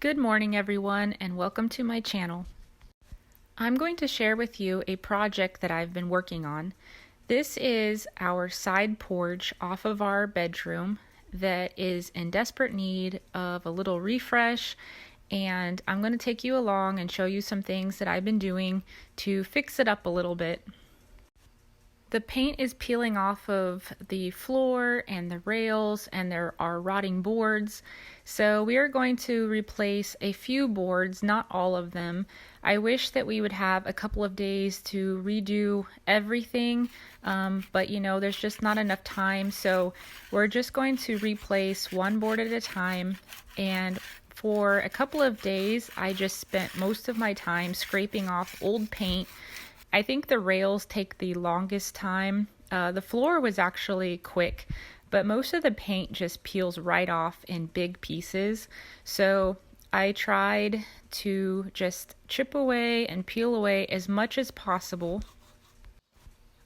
Good morning everyone and welcome to my channel. I'm going to share with you a project that I've been working on. This is our side porch off of our bedroom that is in desperate need of a little refresh, and I'm going to take you along and show you some things that I've been doing to fix it up a little bit. The paint is peeling off of the floor and the rails, and there are rotting boards. So we are going to replace a few boards, not all of them. I wish that we would have a couple of days to redo everything, but there's just not enough time. So we're just going to replace one board at a time. And for a couple of days, I just spent most of my time scraping off old paint. I think the rails take the longest time. The floor was actually quick, but most of the paint just peels right off in big pieces. So I tried to just chip away and peel away as much as possible.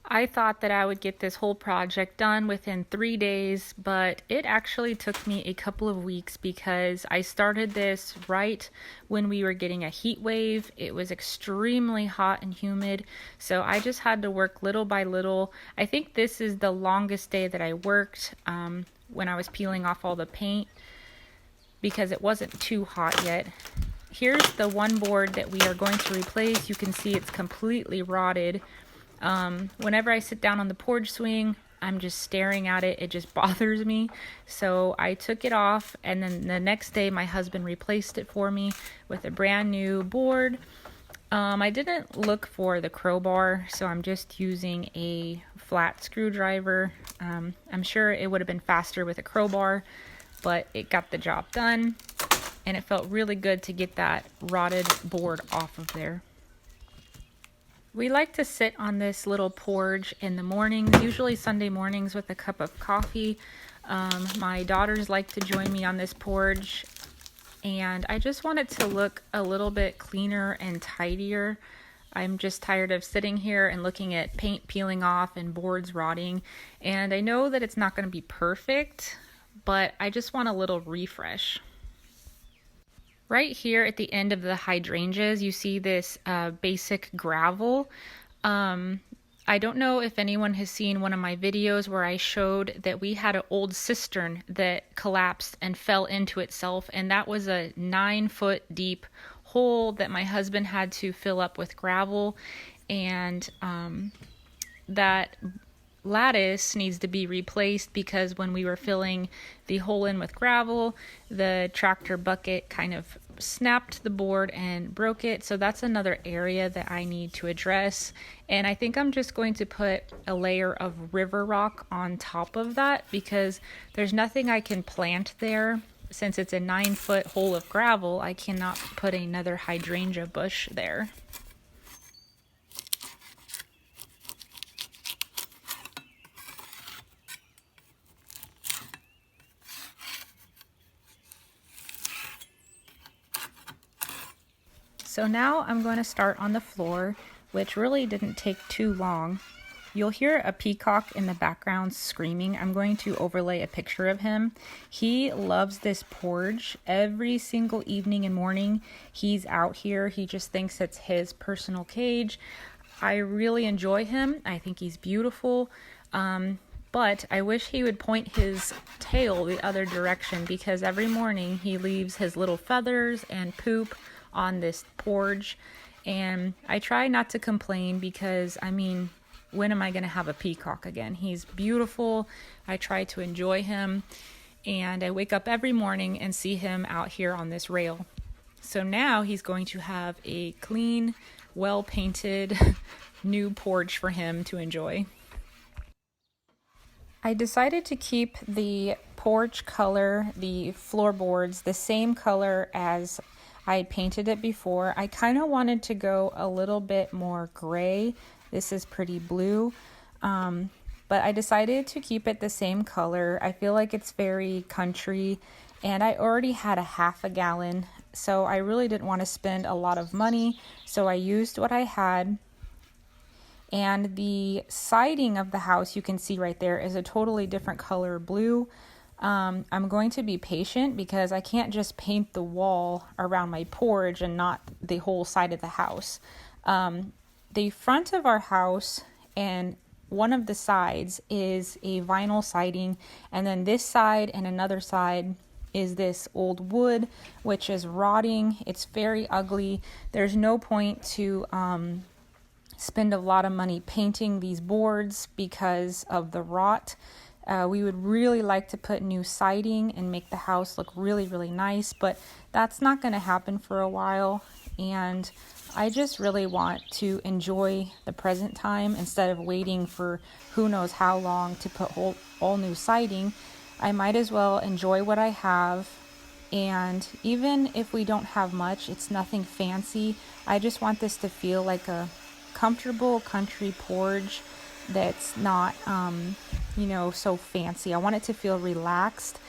I thought that I would get this whole project done within 3 days, but it actually took me a couple of weeks because I started this right when we were getting a heat wave. It was extremely hot and humid, so I just had to work little by little. I think this is the longest day that I worked when I was peeling off all the paint because it wasn't too hot yet. Here's the one board that we are going to replace. You can see it's completely rotted. Whenever I sit down on the porch swing, I'm just staring at it. It just bothers me. So I took it off, and then the next day my husband replaced it for me with a brand new board. I didn't look for the crowbar, so I'm just using a flat screwdriver. I'm sure it would have been faster with a crowbar, but it got the job done, and it felt really good to get that rotted board off of there. We like to sit on this little porch in the mornings, usually Sunday mornings, with a cup of coffee. My daughters like to join me on this porch, and I just want it to look a little bit cleaner and tidier. I'm just tired of sitting here and looking at paint peeling off and boards rotting, and I know that it's not going to be perfect, but I just want a little refresh. Right here at the end of the hydrangeas, you see this basic gravel. I don't know if anyone has seen one of my videos where I showed that we had an old cistern that collapsed and fell into itself, and that was a 9-foot deep hole that my husband had to fill up with gravel, and that lattice needs to be replaced because when we were filling the hole in with gravel, the tractor bucket kind of snapped the board and broke it. So that's another area that I need to address, and I think I'm just going to put a layer of river rock on top of that because there's nothing I can plant there. Since it's a 9-foot hole of gravel, I cannot put another hydrangea bush there. So now I'm going to start on the floor, which really didn't take too long. You'll hear a peacock in the background screaming. I'm going to overlay a picture of him. He loves this porch. Every single evening and morning, he's out here. He just thinks it's his personal cage. I really enjoy him. I think he's beautiful. But I wish he would point his tail the other direction because every morning he leaves his little feathers and poop on this porch, and I try not to complain because when am I going to have a peacock again? He's beautiful. I try to enjoy him, and I wake up every morning and see him out here on this rail. So now he's going to have a clean, well painted new porch for him to enjoy. I decided to keep the porch color, the floorboards, the same color as I had painted it before. I kind of wanted to go a little bit more gray. This is pretty blue, but I decided to keep it the same color. I feel like it's very country, and I already had a half a gallon, so I really didn't want to spend a lot of money, so I used what I had. And the siding of the house, you can see right there, is a totally different color blue. I'm going to be patient because I can't just paint the wall around my porch and not the whole side of the house. The front of our house and one of the sides is a vinyl siding, and then this side and another side is this old wood, which is rotting. It's very ugly. There's no point to spend a lot of money painting these boards because of the rot. We would really like to put new siding and make the house look really, really nice, but that's not going to happen for a while. And I just really want to enjoy the present time instead of waiting for who knows how long to put all new siding. I might as well enjoy what I have. And even if we don't have much, it's nothing fancy. I just want this to feel like a comfortable country porch that's not, so fancy. I want it to feel relaxed,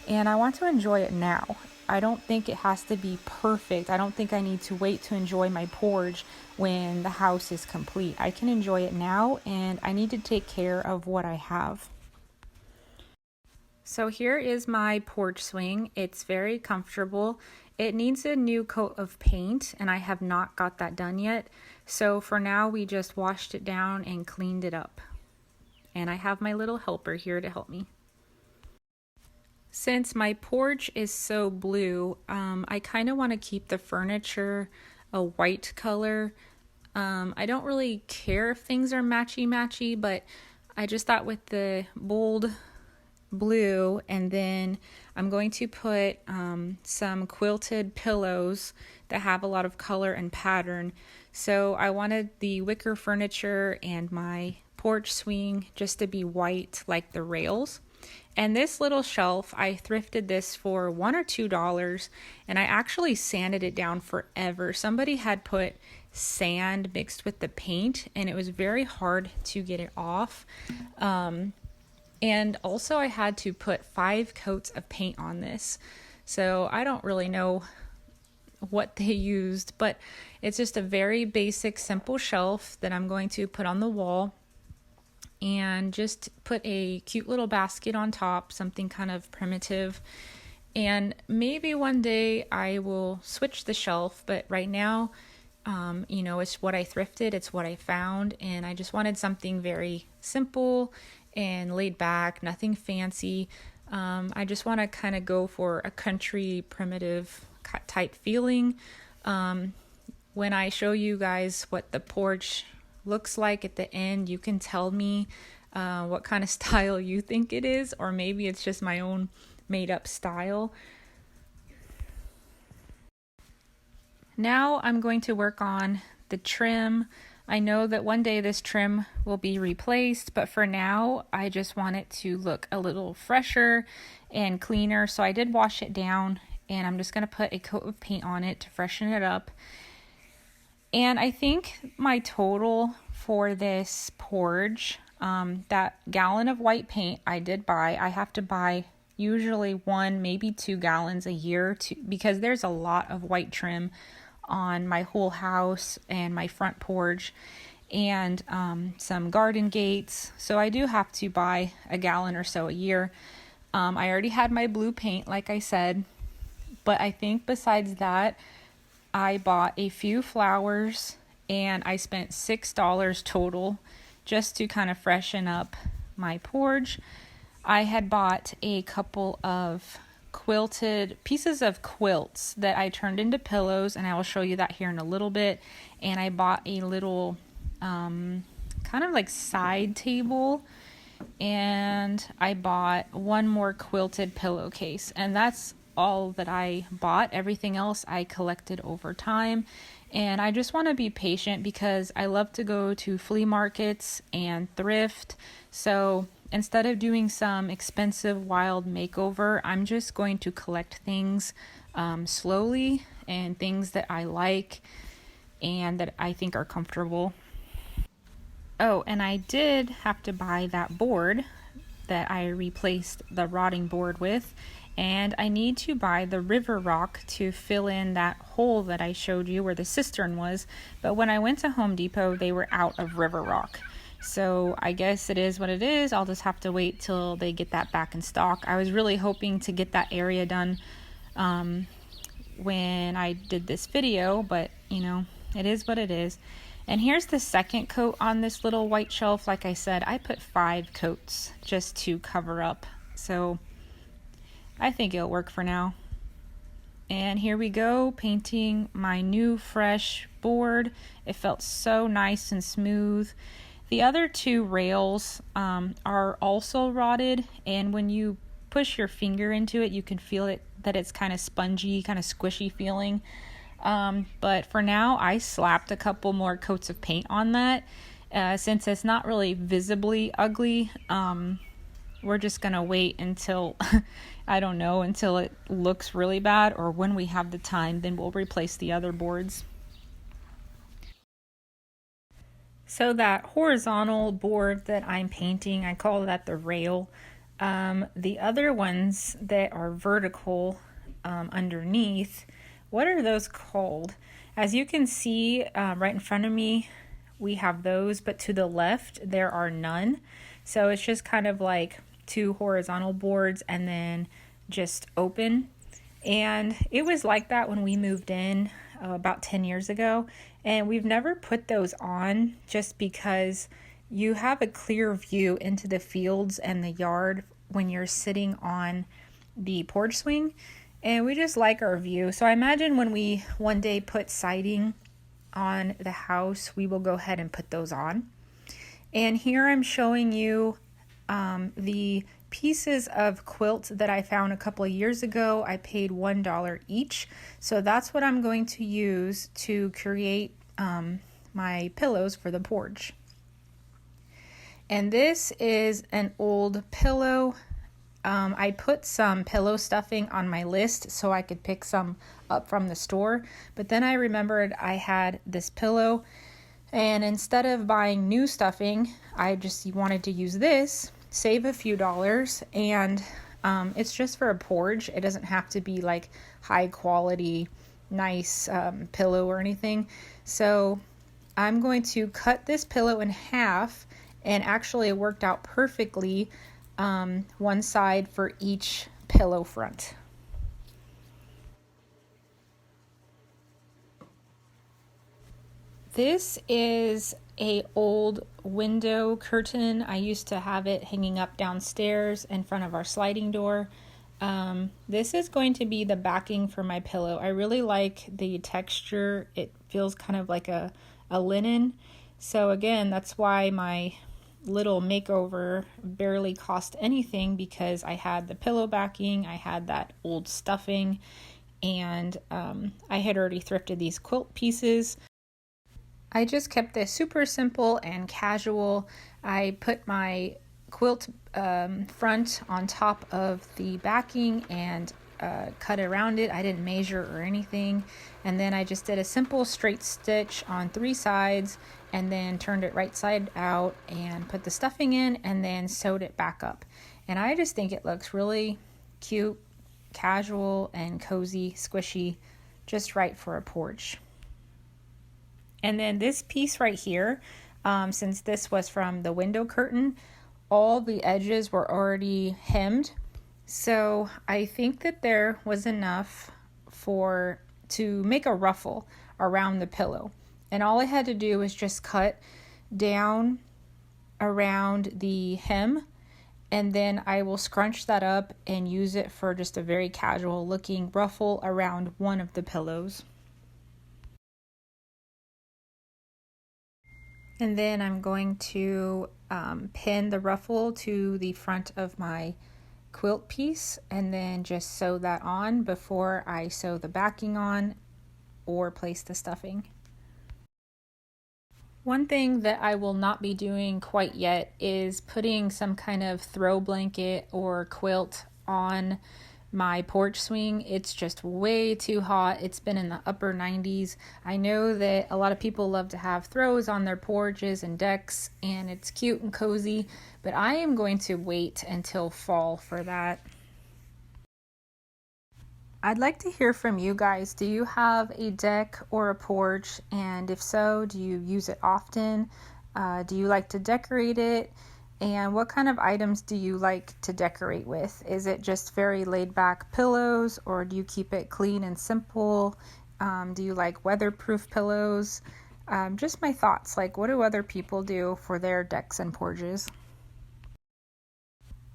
and I want to enjoy it now. I don't think it has to be perfect. I don't think I need to wait to enjoy my porch when the house is complete. I can enjoy it now, and I need to take care of what I have. So here is my porch swing. It's very comfortable. It needs a new coat of paint, and I have not got that done yet. So for now, we just washed it down and cleaned it up. And I have my little helper here to help me. Since my porch is so blue, I kind of want to keep the furniture a white color. I don't really care if things are matchy-matchy, but I just thought with the bold blue, and then I'm going to put some quilted pillows that have a lot of color and pattern. So I wanted the wicker furniture and my porch swing just to be white like the rails. And this little shelf, I thrifted this for $1 or $2, and I actually sanded it down forever. Somebody had put sand mixed with the paint, and it was very hard to get it off. And also I had to put 5 coats of paint on this. So I don't really know what they used, but it's just a very basic, simple shelf that I'm going to put on the wall and just put a cute little basket on top, something kind of primitive. And maybe one day I will switch the shelf, but right now, it's what I thrifted, it's what I found, and I just wanted something very simple and laid back, nothing fancy. I just want to kind of go for a country primitive type feeling. When I show you guys what the porch looks like at the end, you can tell me what kind of style you think it is, or maybe it's just my own made up style. Now I'm going to work on the trim. I know that one day this trim will be replaced, but for now I just want it to look a little fresher and cleaner. So I did wash it down, and I'm just going to put a coat of paint on it to freshen it up. And I think my total for this porch, that gallon of white paint I did buy. I have to buy usually 1, maybe 2 gallons a year because there's a lot of white trim on my whole house and my front porch, and some garden gates. So I do have to buy a gallon or so a year. I already had my blue paint, like I said, but I think besides that, I bought a few flowers, and I spent $6 total just to kind of freshen up my porch. I had bought a couple of quilted pieces of quilts that I turned into pillows, and I will show you that here in a little bit. And I bought a little kind of like side table, and I bought one more quilted pillowcase, and that's all that I bought. Everything else I collected over time, and I just want to be patient because I love to go to flea markets and thrift. So instead of doing some expensive wild makeover, I'm just going to collect things slowly, and things that I like and that I think are comfortable. Oh, and I did have to buy that board that I replaced the rotting board with, and I need to buy the river rock to fill in that hole that I showed you where the cistern was. But when I went to Home Depot, they were out of river rock. So I guess it is what it is. I'll just have to wait till they get that back in stock. I was really hoping to get that area done when I did this video, but you know, it is what it is. And here's the second coat on this little white shelf. Like I said, I put 5 coats just to cover up. So I think it'll work for now. And here we go, painting my new fresh board. It felt so nice and smooth. The other 2 rails are also rotted, and when you push your finger into it, you can feel it that it's kind of spongy, kind of squishy feeling. But for now, I slapped a couple more coats of paint on that. Since it's not really visibly ugly, we're just gonna wait until I don't know, until it looks really bad, or when we have the time, then we'll replace the other boards. So that horizontal board that I'm painting, I call that the rail. The other ones that are vertical underneath, what are those called? As you can see right in front of me, we have those, but to the left there are none. So it's just kind of like 2 horizontal boards and then just open. And it was like that when we moved in about 10 years ago, and we've never put those on just because you have a clear view into the fields and the yard when you're sitting on the porch swing, and we just like our view. So I imagine when we one day put siding on the house, we will go ahead and put those on. And here I'm showing you the pieces of quilt that I found a couple of years ago. I paid $1 each. So that's what I'm going to use to create my pillows for the porch. And this is an old pillow. I put some pillow stuffing on my list so I could pick some up from the store. But then I remembered I had this pillow, and instead of buying new stuffing, I just wanted to use this, save a few dollars, and it's just for a porch. It doesn't have to be like high quality, nice pillow or anything. So I'm going to cut this pillow in half, and actually it worked out perfectly, one side for each pillow front. This is a old window curtain. I used to have it hanging up downstairs in front of our sliding door. This is going to be the backing for my pillow. I really like the texture. It feels kind of like a linen. So again, that's why my little makeover barely cost anything, because I had the pillow backing, I had that old stuffing, and I had already thrifted these quilt pieces. I just kept this super simple and casual. I put my quilt front on top of the backing and cut around it. I didn't measure or anything. And then I just did a simple straight stitch on 3 sides and then turned it right side out and put the stuffing in and then sewed it back up. And I just think it looks really cute, casual and cozy, squishy, just right for a porch. And then this piece right here, since this was from the window curtain, all the edges were already hemmed. So I think that there was enough to make a ruffle around the pillow. And all I had to do was just cut down around the hem, and then I will scrunch that up and use it for just a very casual looking ruffle around one of the pillows. And then I'm going to pin the ruffle to the front of my quilt piece and then just sew that on before I sew the backing on or place the stuffing. One thing that I will not be doing quite yet is putting some kind of throw blanket or quilt on my porch swing. It's just way too hot. It's been in the upper 90s. I know that a lot of people love to have throws on their porches and decks, and it's cute and cozy, but I am going to wait until fall for that. I'd like to hear from you guys. Do you have a deck or a porch? And if so, do you use it often? Do you like to decorate it? And what kind of items do you like to decorate with? Is it just very laid back pillows, or do you keep it clean and simple? Do you like weatherproof pillows? Just my thoughts, like what do other people do for their decks and porches?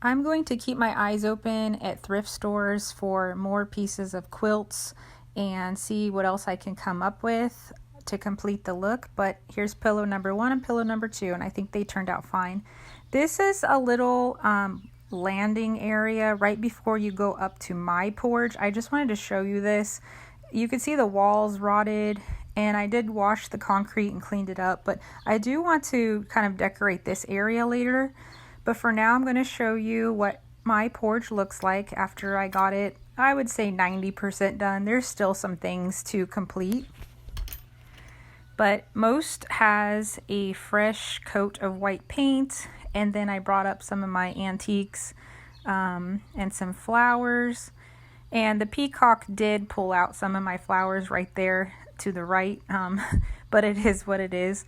I'm going to keep my eyes open at thrift stores for more pieces of quilts and see what else I can come up with to complete the look. But here's pillow number 1 and pillow number 2, and I think they turned out fine. This is a little landing area right before you go up to my porch. I just wanted to show you this. You can see the walls rotted, and I did wash the concrete and cleaned it up, but I do want to kind of decorate this area later. But for now, I'm going to show you what my porch looks like after I got it, I would say 90% done. There's still some things to complete, but most has a fresh coat of white paint. And then I brought up some of my antiques and some flowers. And the peacock did pull out some of my flowers right there to the right, but it is what it is.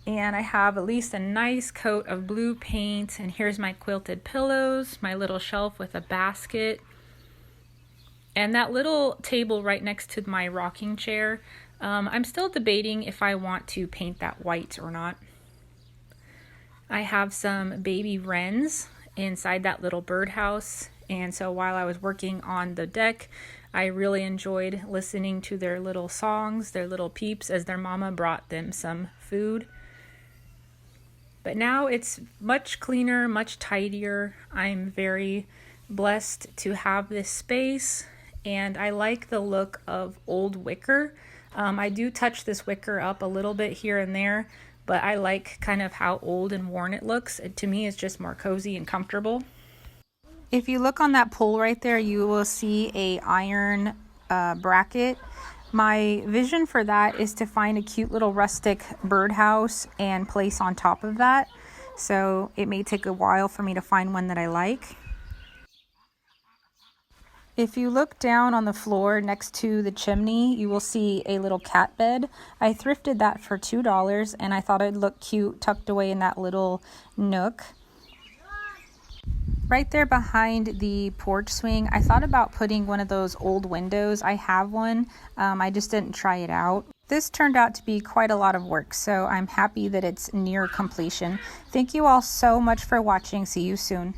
And I have at least a nice coat of blue paint. And here's my quilted pillows, my little shelf with a basket, and that little table right next to my rocking chair. I'm still debating if I want to paint that white or not. I have some baby wrens inside that little birdhouse, and so while I was working on the deck, I really enjoyed listening to their little songs, their little peeps, as their mama brought them some food. But now it's much cleaner, much tidier. I'm very blessed to have this space, and I like the look of old wicker. I do touch this wicker up a little bit here and there, but I like kind of how old and worn it looks. To me, it's just more cozy and comfortable. If you look on that pole right there, you will see a iron bracket. My vision for that is to find a cute little rustic birdhouse and place on top of that. So it may take a while for me to find one that I like. If you look down on the floor next to the chimney, you will see a little cat bed. I thrifted that for $2, and I thought it'd look cute tucked away in that little nook. Right there behind the porch swing, I thought about putting one of those old windows. I have one, I just didn't try it out. This turned out to be quite a lot of work, so I'm happy that it's near completion. Thank you all so much for watching. See you soon.